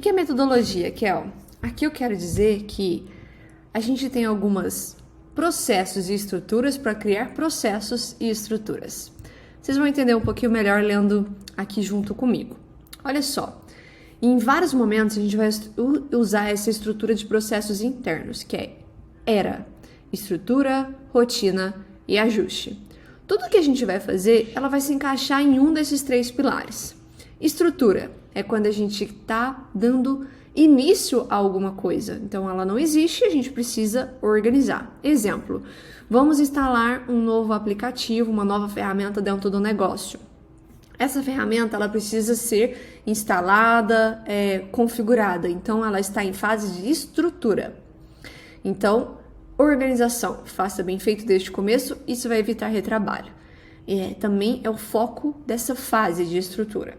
que é metodologia, Kel? Aqui eu quero dizer que a gente tem alguns processos e estruturas para criar processos e estruturas. Vocês vão entender um pouquinho melhor lendo aqui junto comigo. Olha só, em vários momentos a gente vai usar essa estrutura de processos internos, que é ERA, estrutura, rotina e ajuste. Tudo que a gente vai fazer, ela vai se encaixar em um desses 3 pilares. Estrutura é quando a gente está dando início a alguma coisa. Então, ela não existe, a gente precisa organizar. Exemplo, vamos instalar um novo aplicativo, uma nova ferramenta dentro do negócio. Essa ferramenta, ela precisa ser instalada, configurada. Então, ela está em fase de estrutura. Então, organização, faça bem feito desde o começo, isso vai evitar retrabalho. Também é o foco dessa fase de estrutura.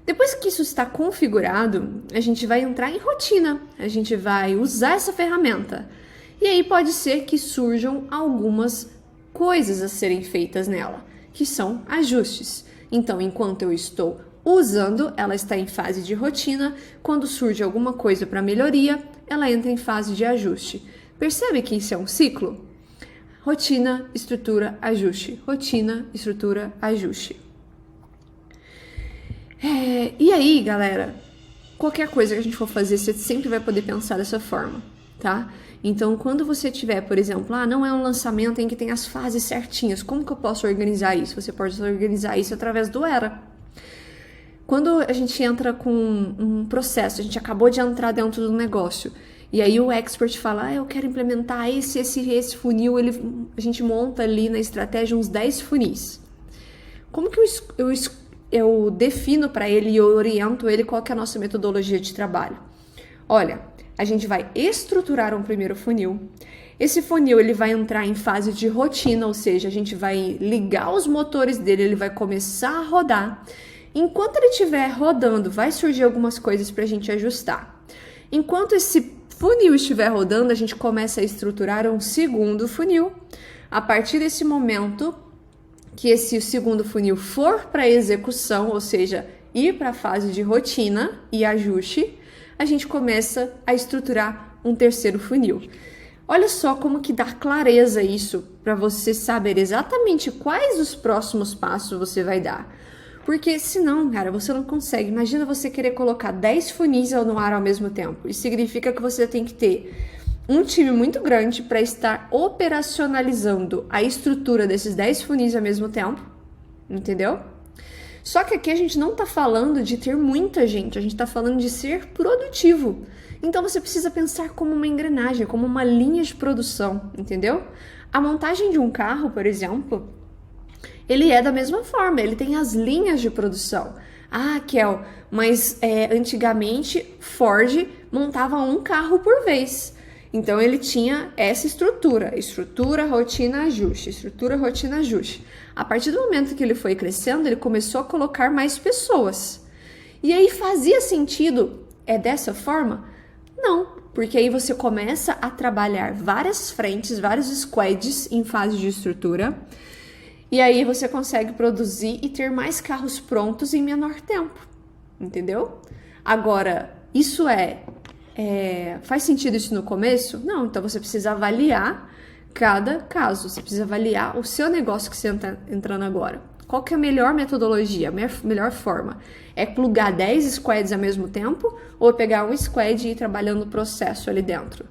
Depois que isso está configurado, a gente vai entrar em rotina, a gente vai usar essa ferramenta. E aí pode ser que surjam algumas coisas a serem feitas nela, que são ajustes. Então, enquanto eu estou usando, ela está em fase de rotina. Quando surge alguma coisa para melhoria, ela entra em fase de ajuste. Percebe que isso é um ciclo? Rotina, estrutura, ajuste. Rotina, estrutura, ajuste. E aí, galera, qualquer coisa que a gente for fazer, você sempre vai poder pensar dessa forma, tá? Então, quando você tiver, por exemplo, não é um lançamento em que tem as fases certinhas, como que eu posso organizar isso? Você pode organizar isso através do ERA. Quando a gente entra com um processo, a gente acabou de entrar dentro do negócio, e aí o expert fala, eu quero implementar esse funil, a gente monta ali na estratégia uns 10 funis. Como que eu defino para ele e oriento ele qual que é a nossa metodologia de trabalho? Olha, a gente vai estruturar um primeiro funil. Esse funil ele vai entrar em fase de rotina, ou seja, a gente vai ligar os motores dele, ele vai começar a rodar. Enquanto ele estiver rodando, vai surgir algumas coisas para a gente ajustar. Enquanto esse funil estiver rodando, a gente começa a estruturar um segundo funil. A partir desse momento que esse segundo funil for para execução, ou seja, ir para a fase de rotina e ajuste, a gente começa a estruturar um terceiro funil. Olha só como que dá clareza isso para você saber exatamente quais os próximos passos você vai dar. Porque senão, cara, você não consegue. Imagina você querer colocar 10 funis no ar ao mesmo tempo. Isso significa que você tem que ter um time muito grande para estar operacionalizando a estrutura desses 10 funis ao mesmo tempo, entendeu? Só que aqui a gente não está falando de ter muita gente, a gente está falando de ser produtivo. Então você precisa pensar como uma engrenagem, como uma linha de produção, entendeu? A montagem de um carro, por exemplo, ele é da mesma forma, ele tem as linhas de produção. Kel, mas antigamente Ford montava um carro por vez. Então, ele tinha essa estrutura, rotina, ajuste, estrutura, rotina, ajuste. A partir do momento que ele foi crescendo, ele começou a colocar mais pessoas. E aí, fazia sentido? É dessa forma? Não, porque aí você começa a trabalhar várias frentes, vários squads em fase de estrutura. E aí, você consegue produzir e ter mais carros prontos em menor tempo. Entendeu? Agora, isso faz sentido isso no começo? Não, então você precisa avaliar cada caso, você precisa avaliar o seu negócio que você está entrando agora. Qual que é a melhor metodologia, a melhor forma? É plugar 10 squads ao mesmo tempo ou pegar um squad e ir trabalhando o processo ali dentro?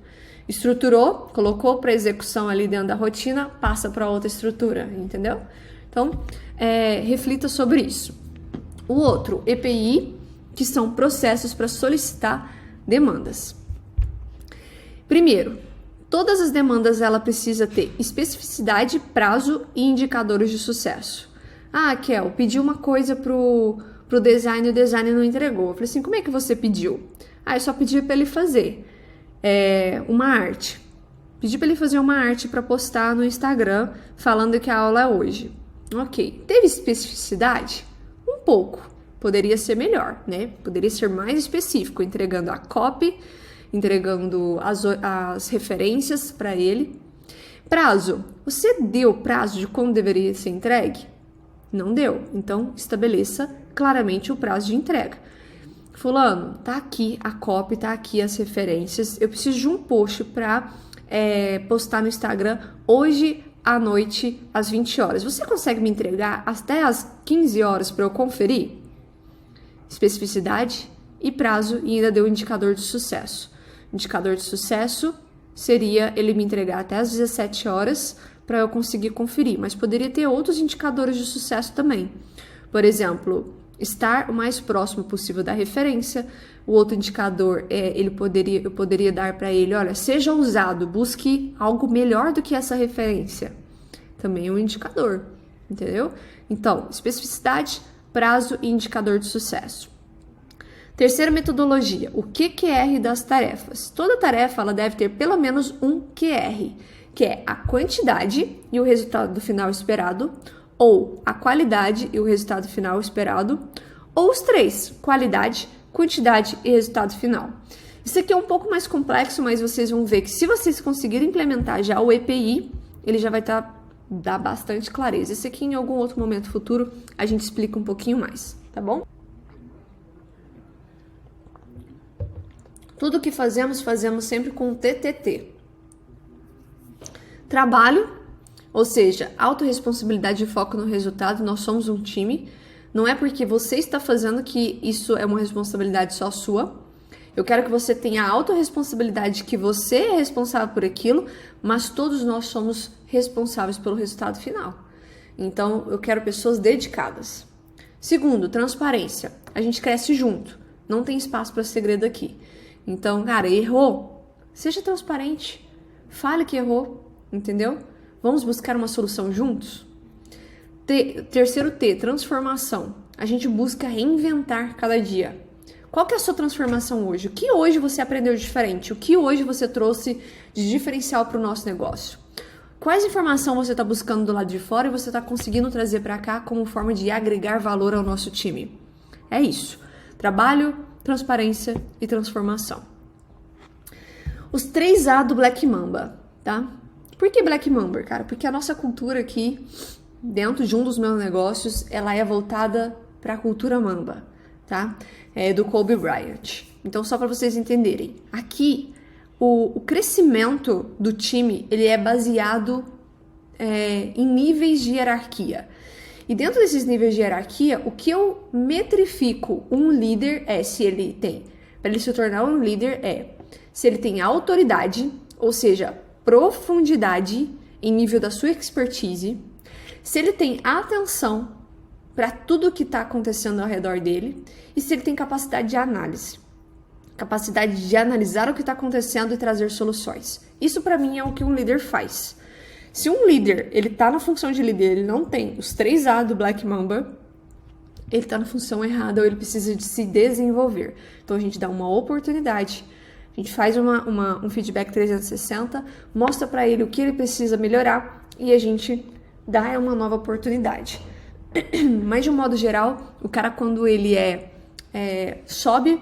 Estruturou, colocou para execução ali dentro da rotina, passa para outra estrutura, entendeu? Então, reflita sobre isso. O outro, EPI, que são processos para solicitar demandas. Primeiro, todas as demandas ela precisa ter especificidade, prazo e indicadores de sucesso. Kel, pedi uma coisa pro design e o design não entregou. Eu falei assim, como é que você pediu? Eu só pedi para ele fazer uma arte. Pedi para ele fazer uma arte para postar no Instagram falando que a aula é hoje. Ok, teve especificidade? Um pouco. Poderia ser melhor, né? Poderia ser mais específico, entregando a copy, entregando as referências para ele. Prazo. Você deu prazo de quando deveria ser entregue? Não deu. Então, estabeleça claramente o prazo de entrega. fulano, tá aqui a copy, tá aqui as referências, eu preciso de um post para postar no Instagram hoje à noite, às 20 horas. Você consegue me entregar até às 15 horas para eu conferir? Especificidade e prazo, e ainda deu o indicador de sucesso. O indicador de sucesso seria ele me entregar até às 17 horas para eu conseguir conferir, mas poderia ter outros indicadores de sucesso também. Por exemplo, estar o mais próximo possível da referência. O outro indicador eu poderia dar para ele, olha, seja ousado, busque algo melhor do que essa referência. Também é um indicador, entendeu? Então, especificidade, prazo e indicador de sucesso. Terceira metodologia, o QQR das tarefas. Toda tarefa ela deve ter pelo menos um QR, que é a quantidade e o resultado final esperado, ou a qualidade e o resultado final esperado, ou os três, qualidade, quantidade e resultado final. Isso aqui é um pouco mais complexo, mas vocês vão ver que se vocês conseguirem implementar já o EPI, ele já vai dar bastante clareza. Isso aqui em algum outro momento futuro a gente explica um pouquinho mais, tá bom? Tudo que fazemos sempre com o TTT. Trabalho, ou seja, autorresponsabilidade e foco no resultado. Nós somos um time. Não é porque você está fazendo que isso é uma responsabilidade só sua. Eu quero que você tenha a autorresponsabilidade que você é responsável por aquilo, mas todos nós somos responsáveis pelo resultado final. Então, eu quero pessoas dedicadas. Segundo, transparência. A gente cresce junto. Não tem espaço para segredo aqui. Então, cara, errou? Seja transparente. Fale que errou, entendeu? Vamos buscar uma solução juntos? Terceiro T, transformação. A gente busca reinventar cada dia. Qual que é a sua transformação hoje? O que hoje você aprendeu de diferente? O que hoje você trouxe de diferencial para o nosso negócio? Quais informações você está buscando do lado de fora e você está conseguindo trazer para cá como forma de agregar valor ao nosso time? É isso. Trabalho, transparência e transformação. Os 3A do Black Mamba, tá? Por que Black Mamba, cara? Porque a nossa cultura aqui, dentro de um dos meus negócios, ela é voltada para a cultura Mamba, tá? É do Kobe Bryant. Então, só para vocês entenderem, aqui o crescimento do time, ele é baseado em níveis de hierarquia. E dentro desses níveis de hierarquia, o que eu metrifico um líder se ele tem, para ele se tornar um líder se ele tem autoridade, ou seja, profundidade em nível da sua expertise, se ele tem atenção para tudo que está acontecendo ao redor dele e se ele tem capacidade de análise, capacidade de analisar o que está acontecendo e trazer soluções. Isso para mim é o que um líder faz. Se um líder, ele tá na função de líder, ele não tem os 3A do Black Mamba, ele tá na função errada ou ele precisa de se desenvolver. Então a gente dá uma oportunidade, a gente faz um feedback 360, mostra para ele o que ele precisa melhorar e a gente dá uma nova oportunidade. Mas de um modo geral, o cara quando ele sobe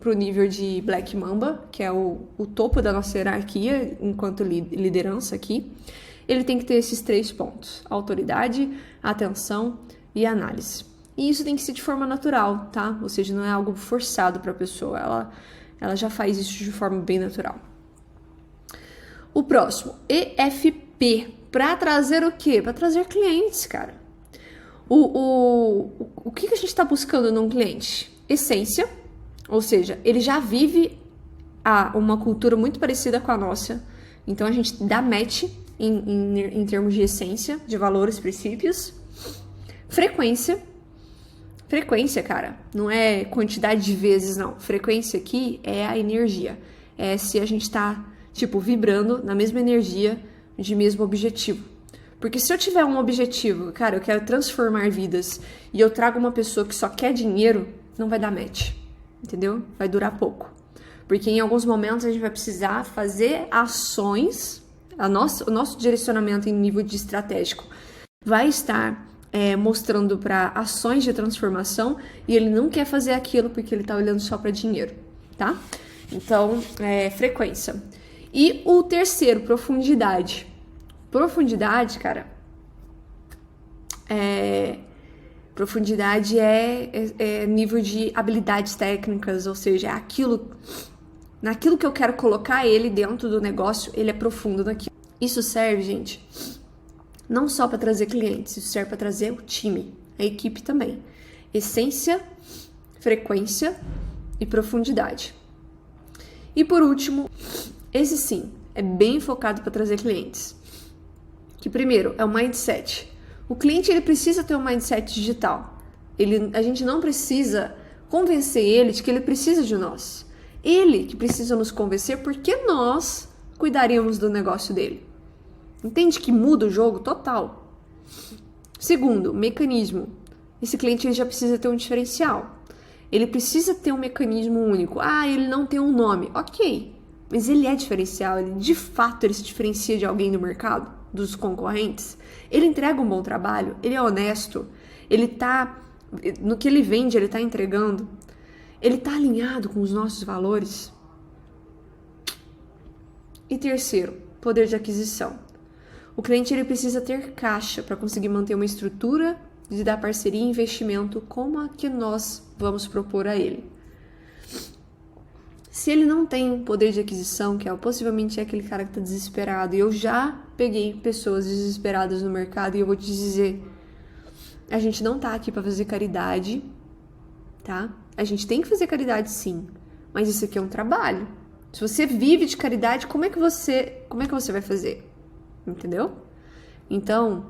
pro nível de Black Mamba, que é o topo da nossa hierarquia enquanto liderança aqui, ele tem que ter esses 3 pontos: autoridade, atenção e análise. E isso tem que ser de forma natural, tá? Ou seja, não é algo forçado para a pessoa, ela já faz isso de forma bem natural. O próximo, EFP, para trazer o quê? Para trazer clientes, cara. O que a gente está buscando num cliente? Essência, ou seja, ele já vive uma cultura muito parecida com a nossa, então a gente dá match em termos de essência, de valores, princípios. Frequência, cara, não é quantidade de vezes, não. Frequência aqui é a energia, é se a gente tá, vibrando na mesma energia de mesmo objetivo. Porque se eu tiver um objetivo, cara, eu quero transformar vidas e eu trago uma pessoa que só quer dinheiro, não vai dar match, entendeu? Vai durar pouco. Porque em alguns momentos a gente vai precisar fazer ações, o nosso direcionamento em nível de estratégico vai estar mostrando para ações de transformação e ele não quer fazer aquilo porque ele está olhando só para dinheiro, tá? Então, frequência. E o terceiro, profundidade. Profundidade, cara, Profundidade é nível de habilidades técnicas, ou seja, é naquilo que eu quero colocar ele dentro do negócio, ele é profundo naquilo. Isso serve, gente, não só para trazer clientes, isso serve para trazer o time, a equipe também. Essência, frequência e profundidade. E por último, esse sim, é bem focado para trazer clientes. Que primeiro é o mindset. O cliente ele precisa ter um mindset digital. A gente não precisa convencer ele de que ele precisa de nós. Ele que precisa nos convencer porque nós cuidaríamos do negócio dele. Entende que muda o jogo total? Segundo, mecanismo. Esse cliente ele já precisa ter um diferencial. Ele precisa ter um mecanismo único. Ele não tem um nome. Ok, mas ele é diferencial. De fato, ele se diferencia de alguém do mercado, dos concorrentes. Ele entrega um bom trabalho, ele é honesto, no que ele vende, ele está entregando. Ele está alinhado com os nossos valores. E terceiro, poder de aquisição. O cliente ele precisa ter caixa para conseguir manter uma estrutura de dar parceria e investimento como a que nós vamos propor a ele. Se ele não tem poder de aquisição, que possivelmente é aquele cara que está desesperado, e eu já peguei pessoas desesperadas no mercado, e eu vou te dizer, a gente não tá aqui para fazer caridade, tá? A gente tem que fazer caridade sim, mas isso aqui é um trabalho. Se você vive de caridade, como é que você vai fazer? Entendeu? Então,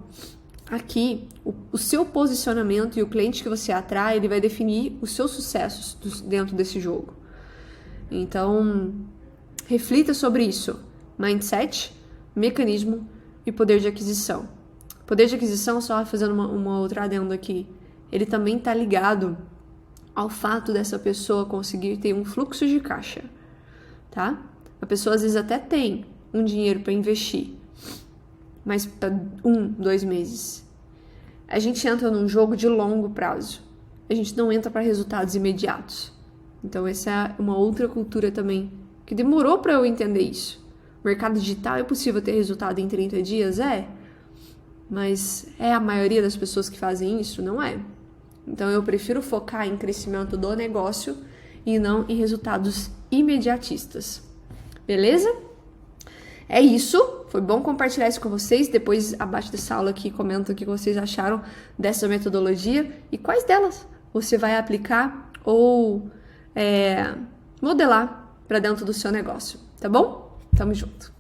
aqui, o seu posicionamento e o cliente que você atrai, ele vai definir os seus sucessos dentro desse jogo. Então, reflita sobre isso. Mindset, mecanismo e poder de aquisição. Poder de aquisição, só fazendo uma outra adendo aqui, ele também está ligado ao fato dessa pessoa conseguir ter um fluxo de caixa, tá? A pessoa às vezes até tem um dinheiro para investir, mas para 2 meses. A gente entra num jogo de longo prazo. A gente não entra para resultados imediatos. Então essa é uma outra cultura também, que demorou para eu entender isso. O mercado digital é possível ter resultado em 30 dias? Mas é a maioria das pessoas que fazem isso? Não é. Então eu prefiro focar em crescimento do negócio e não em resultados imediatistas. Beleza? É isso. Foi bom compartilhar isso com vocês. Depois, abaixo dessa aula aqui, comenta o que vocês acharam dessa metodologia e quais delas você vai aplicar ou modelar para dentro do seu negócio, tá bom? Tamo junto!